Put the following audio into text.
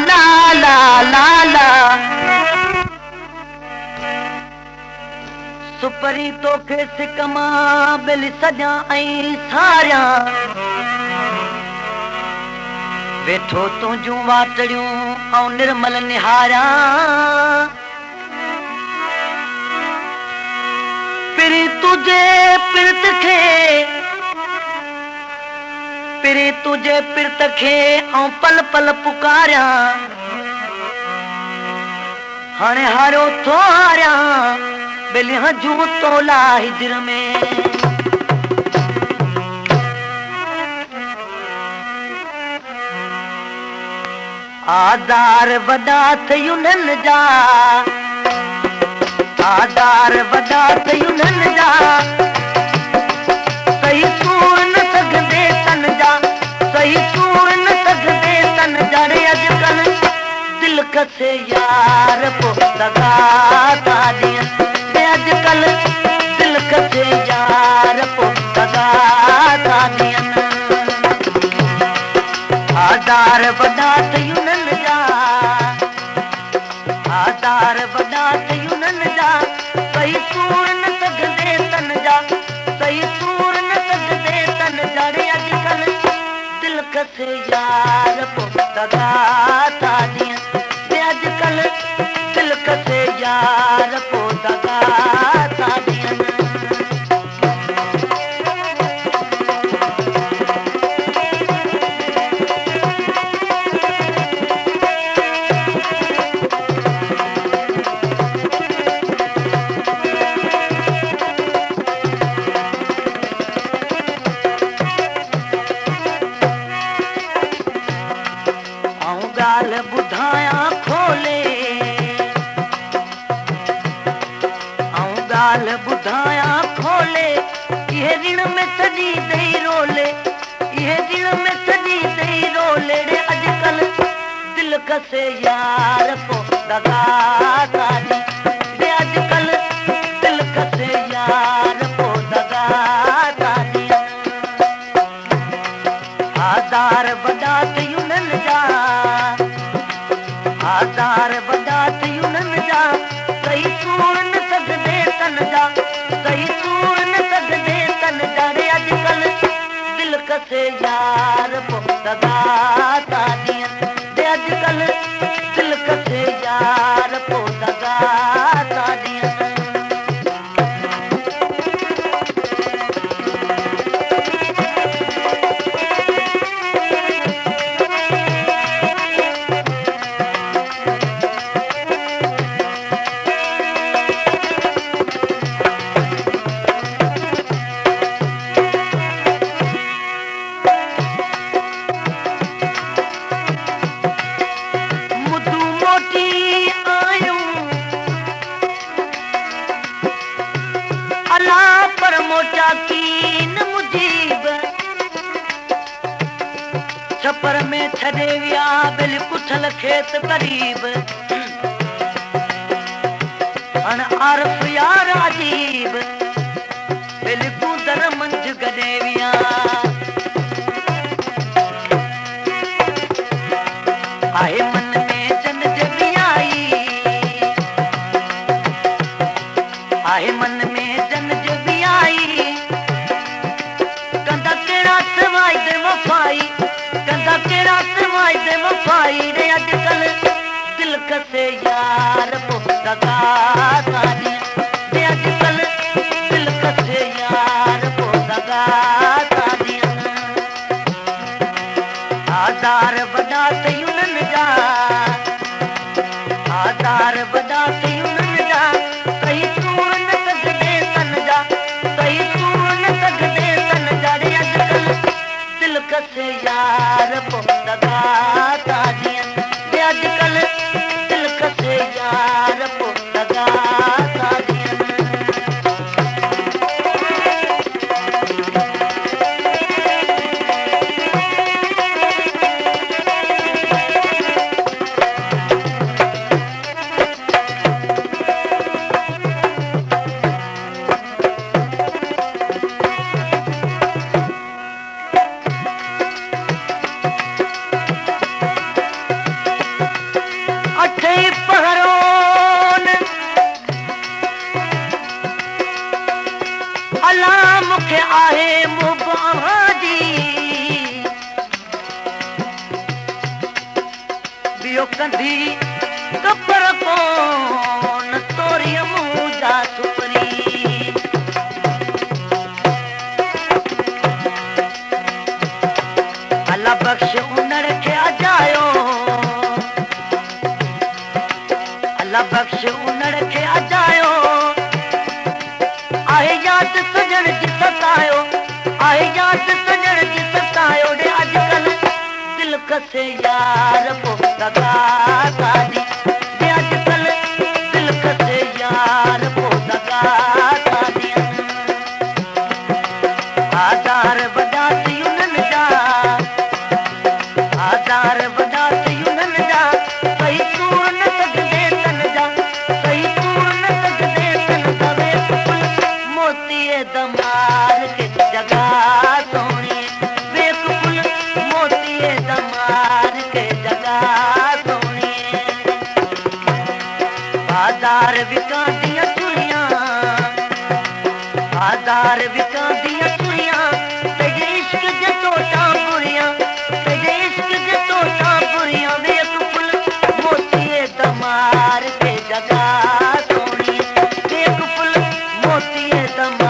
ला ला ला ला सुपरी तोखे सिकमा बिल सॼा ऐं सारिया वेठो तुंहिंजूं वाटड़ियूं ऐं निर्मल निहारिया पिरी तुझे पिरत खे पिरी तुझे पिरत खे ऐं पल पल पुकारिया हाणे हारियो थो हारिया बिल हजूं तोला हिजर में आदार वॾा थयुननि जा आदार वॾा थयुननि जा सही सूर न सघंदे तन जा सही सूर न सघंदे तन जा रे अॼुकल्ह दिल कसे यार पो दगा था ॾियनि रे अॼुकल्ह दिल कसे यार पो दगा था ॾियनि आदार वॾा थयुननि जा आदार वॾा थयुननि जा सही सूर न सघंदे तन जा सही सूर न सघंदे तन जा रे अॼुकल्ह दिल कसे यार पो दगा था ॾियनि रे अॼुकल्ह दिल कसे यार पो दगा था ॾियनि बुधाया खोले गाल बुधाया खोले ये ऋण में सजी दई रोले ये ऋण में सजी दई रोले रे अॼुकल्ह दिल कसे यार पो दगा था ॾियनि रे अॼुकल्ह दिल कसे यार पो दगा था ॾियनि आदार वॾा थयुननि जा आदार वॾा थयुननि जा सही सूर न सघंदे तन जा सही सूर न सघंदे तन जा रे अॼुकल्ह दिल कसे यार पो दगा था ॾियनि रे अॼुकल्ह दिल कसे यार पो दगा था ॾियनि छपर में छॾे विया बिल कुठल खेत करीब अण आरफ यार अजीब बिल कूदर मंझ गॾे विया आहे मन में जन जबियाई आहे मन में जन जबियाई कंदा कहिड़ा सवाई दे वफ़ाई कंदा कहिड़ा सवाई दे वफ़ाई रे अॼुकल्ह दिल कसे यार पो दगा था ॾियनि रे अॼुकल्ह दिल कसे यार पो दगा था ॾियनि आदार वॾा थयुननि जा आदार वॾा थयुननि जा सही सूर न सघंदे तन जा सही सूर न सघंदे तन जा रे अॼुकल्ह दिल कसे यार पो दगा था ॾियनि रे अॼुकल्ह दिल कसे यार पो दगा खे आहे मुबाह जी बियो कंधी कपर कोन तोरी मुदा सुपरी अल्लाह बख्श उनड़ खे अजायो अल्लाह बख्श उनड़ खे अजायो आहे याद सजण जी सतायो आहे याद सजण जी सतायो रे अॼुकल्ह दिल कसे यार पो दगा कादी रे अॼुकल्ह दिल कसे यार पो दगा कादी आधार वॾा थी उन्हनि जा आधार वॾा थी उन्हनि जा सही सूर न सघंदे तन जा सही सूर न सघंदे तन जा वे मोतीअ दमार खे जॻह सोणी वे मोतीअ दमार खे जॻह सोणी बाज़ार विकांदियूं चुड़ियां बाज़ार विकांदियूं चुड़ियां तेरे इश्क जे तोता बुरियां तेरे इश्क जे तोता बुरियां वे मोतीअ दमार खे जॻह सोणी वे मोतीअ दमार